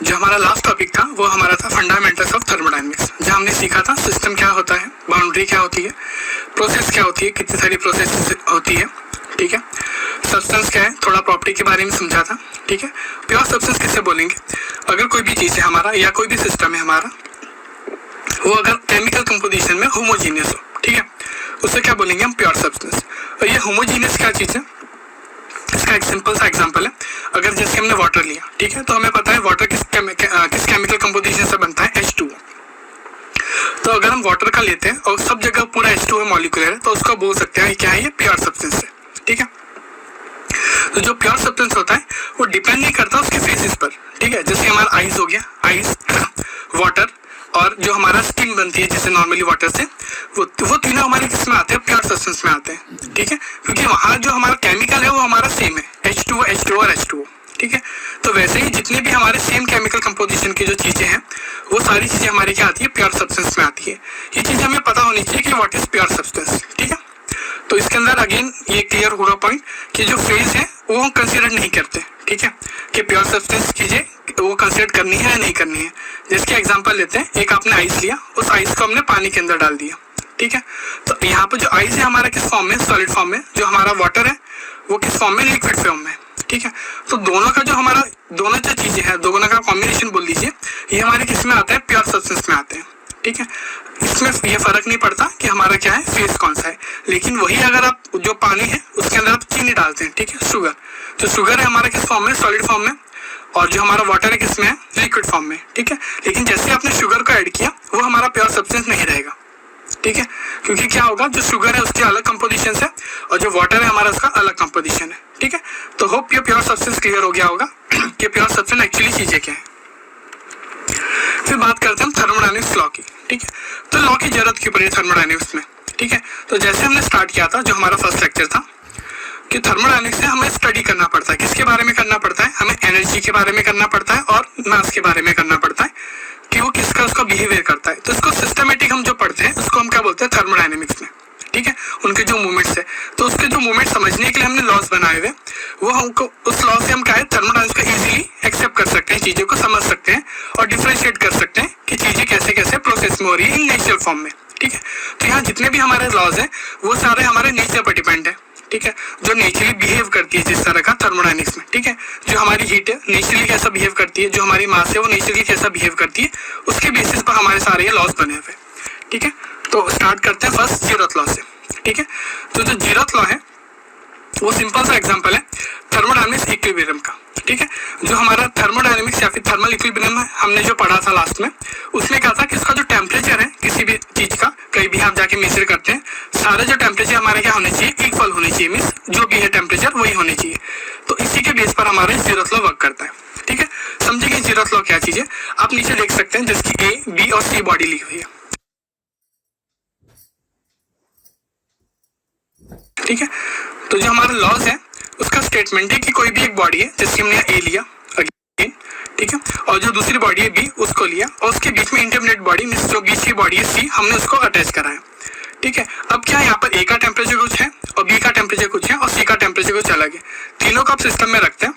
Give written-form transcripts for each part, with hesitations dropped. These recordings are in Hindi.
जो हमारा लास्ट टॉपिक था वो हमारा था फंडामेंटल्स ऑफ थर्मोडायनेमिक्स, जहाँ हमने सीखा था सिस्टम क्या होता है, बाउंड्री क्या होती है, प्रोसेस क्या होती है, कितनी सारी प्रोसेस होती है, ठीक है, सब्सटेंस क्या है, थोड़ा प्रॉपर्टी के बारे में समझा था, ठीक है। प्योर सब्सटेंस किसे बोलेंगे? अगर कोई भी चीज़ है हमारा या कोई भी सिस्टम है हमारा, वो अगर केमिकल कंपोजिशन में होमोजीनियस हो, ठीक है, उसे क्या बोलेंगे हम? Pure substance. और ये होमोजीनियस क्या चीज़ है? इसका एक सिंपल सा एग्जांपल है, अगर जैसे हमने वाटर लिया, ठीक है, तो हमें पता है वाटर किस केमिकल कंपोजिशन से बनता है? H2O। तो अगर हम वाटर का लेते हैं और सब जगह पूरा H2O मॉलिक्यूलर है, तो उसको बोल सकते हैं क्या है? ये प्योर सब्सटेंस है, ठीक है। तो जो प्योर सब्सटेंस होता है वो डिपेंड नहीं करता उसके फेसेस पर, ठीक है। जैसे हमारा आइस हो गया, आइस, वाटर और जो हमारा स्टीम बनती है जैसे नॉर्मली वाटर से, वो तीनों हमारे किस में आते हैं? प्योर सब्सटेंस में आते हैं, ठीक है, क्योंकि वहाँ जो हमारा केमिकल है वो हमारा सेम है, H2O, H2O और H2O, ठीक है। तो वैसे ही जितने भी हमारे सेम केमिकल कंपोजिशन की जो चीज़ें हैं वो सारी चीज़ें हमारी क्या आती है? प्योर सब्सटेंस में आती है। ये चीज़ हमें पता होनी चाहिए कि व्हाट इज प्योर सब्सटेंस, ठीक है। तो इसके अंदर अगेन ये क्लियर होगा पॉइंट कि जो फेज है वो हम कंसिडर नहीं करते, ठीक है, कि प्योर सब्सटेंस चीज़ें वो कंसिडर करनी है या नहीं करनी है। जिसके एग्जांपल लेते हैं, एक आपने आइस लिया, उस आइस को हमने पानी के अंदर डाल दिया, ठीक है। तो यहाँ पर जो आइस है हमारा किस फॉर्म में? सॉलिड फॉर्म में। जो हमारा वाटर है वो किस फॉर्म में? लिक्विड फॉर्म में, ठीक है। तो दोनों का जो हमारा दोनों जो चीज़ें हैं, दोनों का कॉम्बिनेशन बोल लीजिए, ये हमारे किस में आता है? प्योर सब्सटेंस में आते हैं, ठीक है। इसमें ये फर्क नहीं पड़ता कि हमारा क्या है, फेस कौन सा है। लेकिन वही अगर आप जो पानी है उसके अंदर आप चीनी डालते हैं, ठीक है, शुगर, तो शुगर है हमारा किस फॉर्म में? सॉलिड फॉर्म में। और जो हमारा वाटर है किस में है? लिक्विड फॉर्म में, ठीक है। लेकिन जैसे आपने शुगर को ऐड किया वो हमारा प्योर सब्सटेंस नहीं रहेगा, ठीक है, क्योंकि क्या होगा, जो शुगर है उसकी अलग कंपोजिशन है और जो वाटर है हमारा उसका अलग कंपोजिशन है, ठीक है। तो होप ये प्योर सब्सटेंस क्लियर हो गया होगा कि प्योर सब्सटेंस एक्चुअली चीजें क्या है। फिर बात करते हैं हम थर्मोडायनेमिक्स लॉ की, ठीक है। तो लॉ की जरूरत क्यों पड़ी थर्मोडायनेमिक्स में, ठीक है। तो जैसे हमने स्टार्ट किया था, जो हमारा फर्स्ट लेक्चर था, कि थर्मोडायनेमिक्स से हमें स्टडी करना पड़ता है। किसके बारे में करना पड़ता है? हमें एनर्जी के बारे में करना पड़ता है और मास के बारे में करना पड़ता है कि वो किसका उसका बिहेवियर करता है। तो इसको सिस्टमेटिक हम जो पढ़ते हैं उसको हम क्या बोलते हैं? थर्मोडायनेमिक्स में, ठीक है, उनके जो मूवमेंट्स है। तो उसके जो मूवमेंट समझने के लिए हमने लॉस बनाए हुए, वो हमको उस लॉ से हम क्या है, थर्मोडायनेमिक्स को इजीली एक्सेप्ट कर सकते हैं, चीज़ों को समझ सकते हैं और डिफरेंशिएट कर सकते हैं कि चीज़ें कैसे कैसे प्रोसेस में हो रही है इन नेचुरल फॉर्म में, ठीक है। तो यहाँ जितने भी हमारे लॉज हैं वो सारे हमारे नेचर पर डिपेंड है, ठीक है, जो नेचुरली बिहेव करती है जिस तरह का थर्मोडायनेमिक्स में, ठीक है। जो हमारी हीट है नेचुरली कैसा बिहेव करती है, जो हमारी मास है वो नेचुरली कैसा बिहेव करती है, उसके बेसिस पर हमारे सारे ये लॉज बने हुए, ठीक है। तो स्टार्ट करते हैं फर्स्ट जीरोथ लॉ से, ठीक है। तो जो जीरोथ लॉ है वो सिंपल सा एग्जांपल है थर्मोडायनेमिक्स इक्विलिब्रियम का, ठीक है। जो हमारा थर्मोडायनेमिक्स या फिर थर्मल इक्विलिब्रियम हमने जो पढ़ा था लास्ट में, उसमें क्या था कि इसका जो टेम्परेचर है किसी भी चीज का, कहीं भी आप जाके मेजर करते हैं, सारे जो टेम्परेचर हमारे क्या होने चाहिए? इक्वल होने चाहिए, मीन्स जो भी है टेम्परेचर वही होने चाहिए। तो इसी के बेस पर हमारे जीरोथ लॉ वर्क करता है, ठीक है। समझिए जीरोथ लॉ क्या चीज है। आप नीचे देख सकते हैं जिसकी ए, बी और सी बॉडी ली हुई है, ठीक है। तो जो हमारा लॉज है उसका स्टेटमेंट है कि कोई भी एक बॉडी है, जैसे हमने ए लिया अगेन, ठीक है, और जो दूसरी बॉडी है बी उसको लिया और उसके बीच में इंटरमीडिएट बॉडी मीन्स जो बीच की बॉडी है सी, हमने उसको अटैच करा है, ठीक है। अब क्या है, यहाँ पर ए का टेम्परेचर कुछ है और बी का टेम्परेचर कुछ है और सी का टेम्परेचर कुछ अलग है। तीनों को आप सिस्टम में रखते हैं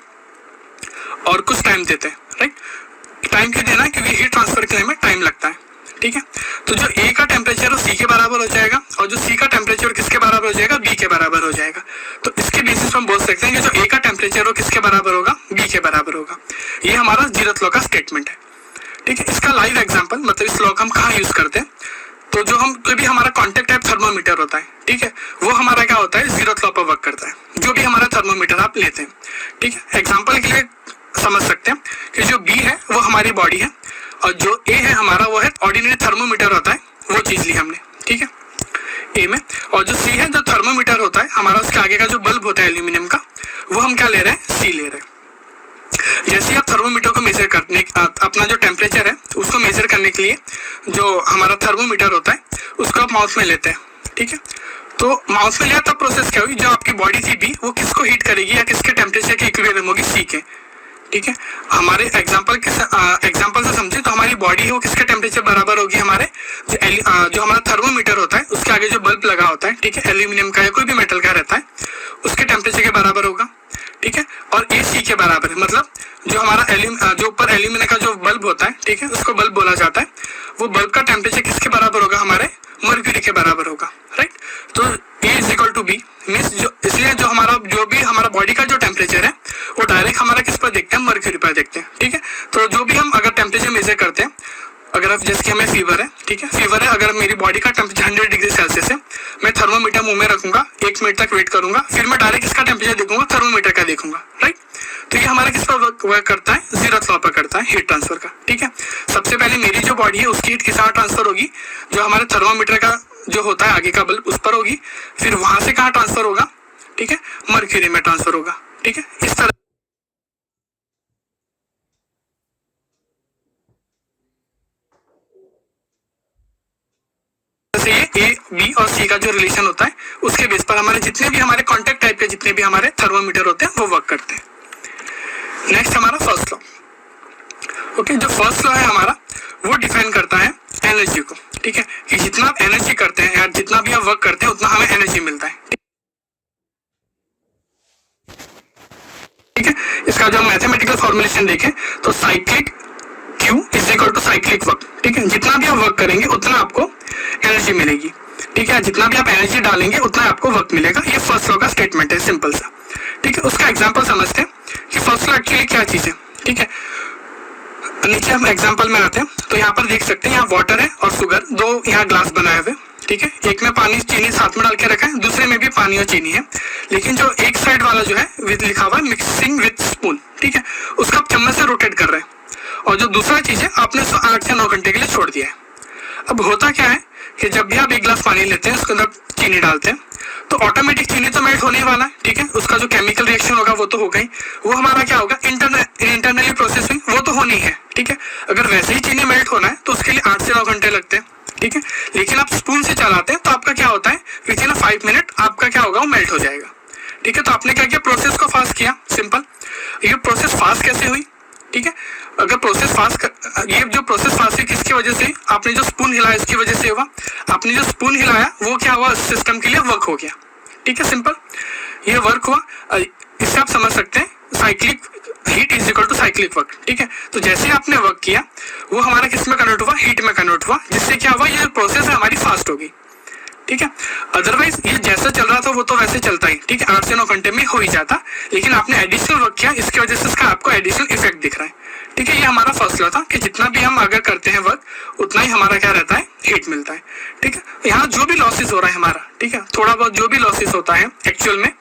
और कुछ टाइम देते हैं, राइट। टाइम क्यों देना है? क्योंकि हीट ट्रांसफर करने में टाइम लगता है, ठीक है। तो जो ए का टेम्परेचर वो सी के बराबर हो जाएगा और जो सी का टेम्परेचर किसके बराबर हो जाएगा? बी के बराबर हो जाएगा। तो इसके बेसिस पर हम बोल सकते हैं कि जो ए का टेम्परेचर वो किसके बराबर होगा? बी के बराबर होगा। ये हमारा जीरोथ लॉ का स्टेटमेंट है, ठीक है। इसका लाइव एग्जांपल, मतलब इस लॉ का हम कहाँ यूज करते हैं? तो जो हम कोई भी हमारा कॉन्टेक्ट टाइप थर्मोमीटर होता है, ठीक है, वो हमारा क्या होता है? जीरोथ लॉ पर वर्क करता है। जो भी हमारा थर्मोमीटर आप लेते हैं, ठीक है, एग्जाम्पल के लिए समझ सकते हैं कि जो बी है वो हमारी बॉडी है और जो ए है हमारा वो है ऑर्डिनरी थर्मोमीटर होता है, वो चीज ली हमने, ठीक है, ए में। और जो सी है जो थर्मोमीटर होता है हमारा, उसके आगे का जो बल्ब होता है एल्यूमिनियम का, वो हम क्या ले रहे हैं? सी ले रहे हैं। जैसे आप थर्मोमीटर को मेजर करने, अपना जो टेम्परेचर है उसको मेजर करने के लिए जो हमारा थर्मोमीटर होता है उसको आप माउथ में लेते हैं, ठीक है। तो माउथ में लिया तब प्रोसेस क्या हुई? जो आपकी बॉडी थी बी वो किसको हीट करेगी या किसके टेम्परेचर के इक्विलिब्रियम होगी? सी के, ठीक है। हमारे एग्जांपल से समझे तो हमारी बॉडी है वो किसके टेम्परेचर बराबर होगी? हमारे जो हमारा थर्मोमीटर होता है उसके आगे जो बल्ब लगा होता है, ठीक है, एल्यूमिनियम का या कोई भी मेटल का रहता है, उसके टेम्परेचर के बराबर होगा, ठीक है। और ए सी के बराबर है, मतलब जो हमारा जो ऊपर एल्यूमिनियम का जो होता है, ठीक है, उसको बल्ब बोला जाता है, वो बल्ब का टेम्परेचर किसके बराबर होगा, हमारे मर्क्यूरी के बराबर होगा, राइट। तो A is equal to B means जो, इसलिए जो भी हमारा बॉडी का जो टेम्परेचर है वो डायरेक्ट हमारा किस पर देखते हैं, मर्क्यूरी पर देखते हैं, ठीक है। तो जो भी हम अगर टेम्परेचर मेजर करते हैं, अगर आप जैसे कि हमें फीवर है, ठीक है, फीवर है, अगर मेरी बॉडी का टेम्परेचर 100 डिग्री सेल्सियस है, मैं थर्मोमीटर मुंह में रखूंगा, 1 मिनट तक वेट करूंगा, फिर मैं डायरेक्ट इसका टेम्परेचर देखूंगा, थर्मोमीटर का देखूंगा, राइट। तो ये हमारा किस पर वर्क करता है, जीरोथ लॉ पर करता है, हीट ट्रांसफर का, ठीक है। सबसे पहले मेरी जो बॉडी है उसकी हीट किस तरह ट्रांसफर होगी, जो हमारे थर्मोमीटर का जो होता है आगे का बल्ब उस पर होगी, फिर वहां से कहाँ ट्रांसफर होगा, ठीक है, मर्क्यूरी में ट्रांसफर होगा, ठीक है। इस तरह से ये ए बी और सी का जो रिलेशन होता है उसके बेस पर हमारे जितने भी हमारे कॉन्टेक्ट टाइप के जितने भी हमारे थर्मोमीटर होते हैं वो वर्क करते हैं। नेक्स्ट हमारा फर्स्ट लॉ, ओके। जो फर्स्ट लॉ है हमारा वो डिफाइन करता है एनर्जी को, ठीक है, कि जितना आप एनर्जी करते हैं या जितना भी आप वर्क करते हैं उतना हमें एनर्जी मिलता है, ठीक है। इसका जो मैथमेटिकल फॉर्मुलेशन देखें तो cyclic Q is equal to cyclic work, ठीक है। जितना भी आप वर्क करेंगे उतना आपको एनर्जी मिलेगी, ठीक है। जितना भी आप एनर्जी डालेंगे उतना आपको वर्क मिलेगा। ये फर्स्ट लॉ का स्टेटमेंट है, सिंपल सा, ठीक है। उसका एग्जांपल समझते हैं कि फर्स्ट लॉ एक्चुअली क्या चीज है, ठीक है। नीचे हम एग्जांपल में आते हैं तो यहाँ पर देख सकते हैं, यहाँ वाटर है और शुगर, दो यहाँ ग्लास बनाए हुए, ठीक है। एक में पानी चीनी साथ में डाल के रखा है, दूसरे में भी पानी और चीनी है, लेकिन जो एक साइड वाला जो है विद लिखा हुआ है मिक्सिंग विद स्पून, ठीक है, उसका आप चम्मच से रोटेट कर रहे हैं, और जो दूसरा चीज है आपने उसको 8 से 9 घंटे के लिए छोड़ दिया है। अब होता क्या है कि जब भी आप एक गिलास पानी लेते हैं उसके अंदर चीनी डालते हैं तो ऑटोमेटिक चीनी तो मेल्ट होने वाला है, ठीक है। उसका जो केमिकल रिएक्शन होगा वो तो होगा ही, वो हमारा क्या होगा, इंटरनली प्रोसेसिंग वो तो होनी है, ठीक है। अगर वैसे ही चीनी मेल्ट होना है तो उसके लिए 8 से 9 घंटे लगते हैं, ठीक है। लेकिन आप स्पून से चलाते हैं तो आपका क्या होता है, विद इन 5 मिनट आपका क्या होगा, वो मेल्ट हो जाएगा, ठीक है। तो आपने क्या किया, प्रोसेस को फास्ट किया, सिंपल। ये प्रोसेस फास्ट कैसे हुई, ठीक है। अगर प्रोसेस फास्ट ये जो प्रोसेस फास्ट है किसकी वजह से, आपने जो स्पून हिलाया इसकी वजह से हुआ। आपने जो स्पून हिलाया वो क्या हुआ, सिस्टम के लिए वर्क हो गया, ठीक है, सिंपल। ये वर्क हुआ, इससे आप समझ सकते हैं cyclic heat is equal to cyclic work, ठीक है। तो जैसे आपने वर्क किया वो हमारा किस में कन्वर्ट हुआ, हीट में कन्वर्ट हुआ, जिससे क्या हुआ, ये प्रोसेस है हमारी फास्ट होगी, ठीक है। अदरवाइज ये जैसा चल रहा था वो तो वैसे चलता ही, ठीक है, 8 से 9 घंटे में हो ही जाता, लेकिन आपने एडिशनल वर्क किया, इसकी वजह से इसका आपको एडिशनल इफेक्ट दिख रहा है, ठीक है। ये हमारा फर्स्ट लॉ था कि जितना भी हम अगर करते हैं वर्क उतना ही हमारा क्या रहता है, हीट मिलता है, ठीक है। यहाँ जो भी लॉसेस हो रहा है हमारा, ठीक है, थोड़ा बहुत जो भी लॉसेस होता है एक्चुअल में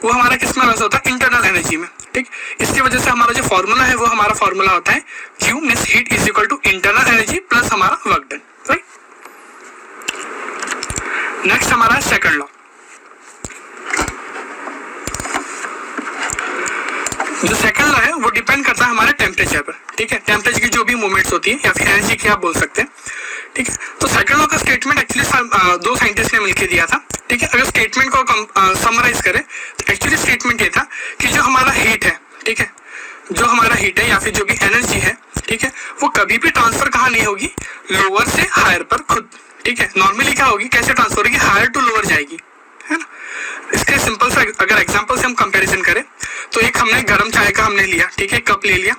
वो हमारा किस में लॉस होता है, इंटरनल एनर्जी में, ठीक। इसकी वजह से हमारा जो फॉर्मूला है वो हमारा फॉर्मूला होता है Q means heat is equal to internal energy plus हमारा वर्क डन, राइट। नेक्स्ट हमारा सेकंड लॉ। जो सेकंड लॉ है वो डिपेंड करता है हमारे टेम्परेचर पर, ठीक है। टेम्परेचर की जो भी मूवमेंट्स होती है या फिर एनर्जी की आप बोल सकते हैं, ठीक है। तो सेकंड लॉ का स्टेटमेंट एक्चुअली 2 साइंटिस्ट ने मिलकर दिया था, ठीक है। अगर स्टेटमेंट को समराइज करें तो एक्चुअली स्टेटमेंट ये था कि जो हमारा हीट है, ठीक है, जो हमारा हीट है या फिर जो भी एनर्जी है, ठीक है, वो कभी भी ट्रांसफर कहाँ नहीं होगी, लोअर से हायर पर खुद, ठीक है। नॉर्मली क्या होगी, कैसे ट्रांसफर होगी, हायर टू लोअर जाएगी, है ना। इसके सिंपल सा अगर एग्जांपल से हम कंपैरिजन करें तो एक हमने गर्म चाय का हमने लिया, ठीक है, कप ले लिया,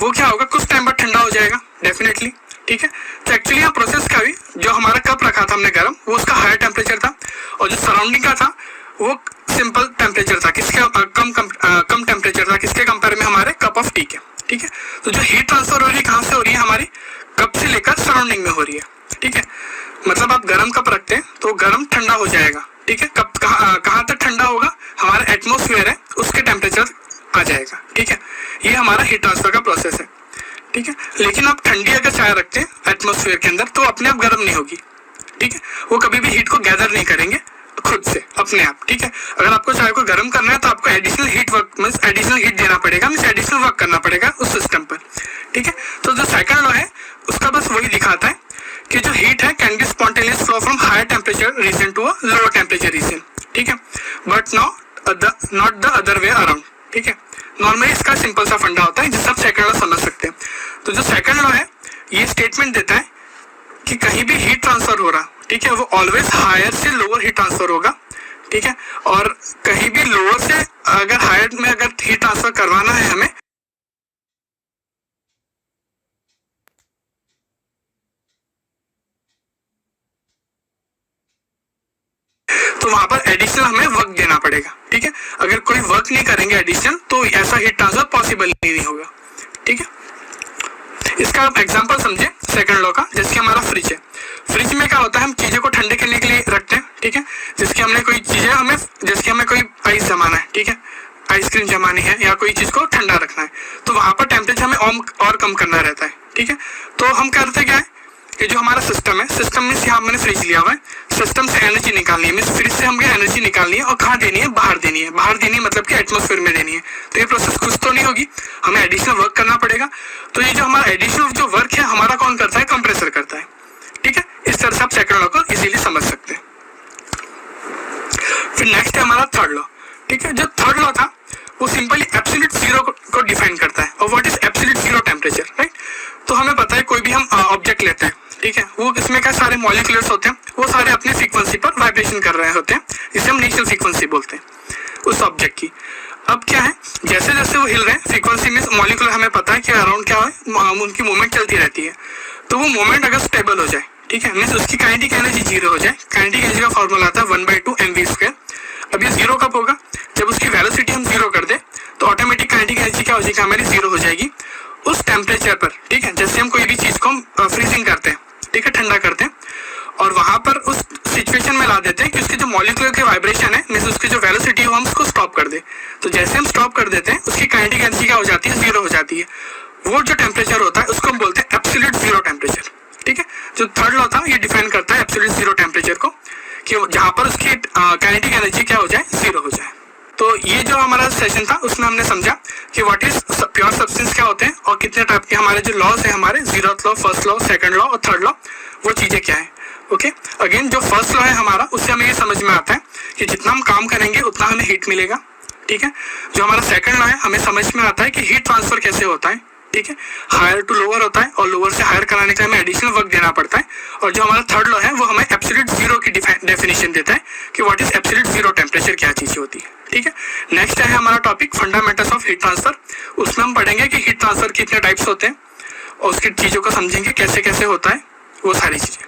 वो क्या होगा, कुछ टाइम बाद ठंडा हो जाएगा डेफिनेटली, ठीक है। तो एक्चुअली यहाँ प्रोसेस क्या हुई, जो हमारा कप रखा था हमने गर्म वो उसका हायर टेम्परेचर था, और जो सराउंडिंग का था वो सिंपल टेम्परेचर था, किसके कम टेम्परेचर था, किसके कंपेयर में, हमारे कप ऑफ टी के, ठीक है। तो जो हीट ट्रांसफर हो रही है कहाँ से हो रही है, हमारी कप से लेकर सराउंडिंग में हो रही है, ठीक है। मतलब आप गर्म कप रखते हैं तो गर्म ठंडा हो जाएगा, ठीक है। कप कहाँ तक ठंडा होगा, हमारा एटमॉस्फेयर है उसके टेम्परेचर आ जाएगा, ठीक है। ये हमारा हीट ट्रांसफर का प्रोसेस है, ठीक है। लेकिन आप ठंडी अगर चाय रखते हैं एटमॉस्फेयर के अंदर तो अपने आप गर्म नहीं होगी, ठीक है। वो कभी भी हीट को गैदर नहीं करेंगे खुद से अपने आप, ठीक है। अगर आपको चाय को गर्म करना है तो आपको additional heat work means additional heat देना पड़ेगा, मींस एडिशनल वर्क करना पड़ेगा उस सिस्टम पर, ठीक है। तो जो सेकंड लॉ है उसका बस वही दिखाता है कि जो हीट है can be spontaneous flow from higher temperature region to a lower temperature region, ठीक है, but not the other way around, ठीक है। नॉर्मली इसका सिंपल सा फंडा होता है जिससे आप सेकंड लॉ समझ सकते हैं। तो जो सेकंड लॉ है ये स्टेटमेंट देता है कि कहीं भी हीट ट्रांसफर हो रहा, ठीक है, वो ऑलवेज हायर से लोअर हीट ट्रांसफर होगा, ठीक है। और कहीं भी लोअर से अगर हायर में अगर हीट ट्रांसफर करवाना है हमें वहां पर एडिशनल हमें वर्क देना पड़ेगा, ठीक है। अगर कोई वर्क नहीं करेंगे एडिशनल तो ऐसा हीट ट्रांसफर पॉसिबल नहीं होगा, ठीक है। इसका आप एग्जांपल समझे सेकंड लॉ का। जैसे हमारा फ्रिज है, फ्रिज में क्या होता है, हम चीजें को ठंडे करने के लिए रखते हैं, ठीक है। जिसके हमने कोई चीजें हमें, जैसे हमें कोई आइस जमाना है, ठीक है, आइसक्रीम जमानी है या कोई चीज को ठंडा रखना है, तो वहां पर टेम्परेचर हमें और कम करना रहता है, ठीक है। तो हम करते क्या है कि जो हमारा सिस्टम है, सिस्टम में से हमने फ्रिज लिया हुआ है, सिस्टम से एनर्जी निकालनी है, मींस फ्रिज से हमें एनर्जी निकालनी है और कहाँ देनी है, बाहर देनी है। बाहर देनी है मतलब कि एटमॉस्फेयर में देनी है। तो ये प्रोसेस कुछ तो नहीं होगी, हमें एडिशनल वर्क करना पड़ेगा। तो ये जो हमारा एडिशनल जो वर्क है हमारा कौन करता है, कंप्रेसर करता है, ठीक है। इस तरह से आप सेकंड लॉ को इजीली समझ सकते हैं। फिर नेक्स्ट है हमारा थर्ड लॉ, ठीक है। जो थर्ड लॉ था वो सिंपली एब्सोल्यूट जीरो को डिफाइन करता है। और what is absolute zero temperature, right. तो हमें पता है कोई भी हम ऑब्जेक्ट लेते हैं, ठीक है, वो इसमें क्या सारे मॉलिक्यूल्स होते हैं, वो सारे अपने फ्रीक्वेंसी पर वाइब्रेशन कर रहे होते हैं, जिसे हम इनिशियल फ्रीक्वेंसी बोलते हैं उस ऑब्जेक्ट की। अब क्या है, जैसे जैसे वो हिल रहे हैं, फ्रीक्वेंसी में मॉलिक्यूल हमें पता है कि अराउंड क्या है, उनकी मूवमेंट चलती रहती है। तो वो मूवमेंट अगर स्टेबल हो जाए, ठीक है, मीन्स उसकी काइनेटिक एनर्जी जीरो हो जाए। काइनेटिक एनर्जी का फॉर्मूला आता है 1/2 mv²। अब ये जीरो कब होगा, जब उसकी वेलोसिटी हम जीरो कर दे तो ऑटोमेटिक काइनेटिक एनर्जी क्या हो जाएगी, हमारी जीरो हो जाएगी उस टेम्परेचर पर, ठीक है। जैसे हम कोई भी चीज को फ्रीजिंग करते हैं, ठीक है, ठंडा करते हैं, और वहां पर उस सिचुएशन में ला देते हैं कि उसके जो मॉलिक्यूल के वाइब्रेशन है, मींस उसकी जो वेलोसिटी है, हम उसको स्टॉप कर दे। तो जैसे हम स्टॉप कर देते हैं उसकी काइनेटिक एनर्जी क्या हो जाती है, जीरो हो जाती है। वो जो टेम्परेचर होता है उसको हम बोलते हैं एब्सोल्यूट जीरो टेम्परेचर, ठीक है। जो थर्ड लॉ था ये डिफाइन करता है एब्सोल्यूट जीरो टेम्परेचर को, कि जहां पर उसकी काइनेटिक एनर्जी क्या हो जाए, जीरो हो जाए। तो ये जो हमारा सेशन था उसमें हमने समझा कि व्हाट इज प्योर सब्सटेंस क्या होते हैं और कितने टाइप के हमारे जो लॉज है, हमारे zeroth law, first law, second law और थर्ड लॉ, वो चीजें क्या है। ओके, अगेन जो फर्स्ट लॉ है हमारा, उससे हमें ये समझ में आता है कि जितना हम काम करेंगे उतना हमें हीट मिलेगा, ठीक है। जो हमारा सेकंड लॉ है, हमें समझ में आता है कि हीट ट्रांसफर कैसे होता है, ठीक है, हायर टू लोअर होता है और लोअर से हायर कराने के लिए हमें एडिशनल वर्क देना पड़ता है। और जो हमारा थर्ड लॉ है वो हमें एब्सोल्यूट जीरो की डेफिनेशन देता है कि what is absolute zero temperature, क्या चीज होती है, ठीक है। नेक्स्ट है हमारा topic fundamentals of heat transfer. उसमें हम पढ़ेंगे कि हीट ट्रांसफर कितने टाइप्स होते हैं और उसकी चीजों को समझेंगे कैसे कैसे होता है, वो सारी चीजें।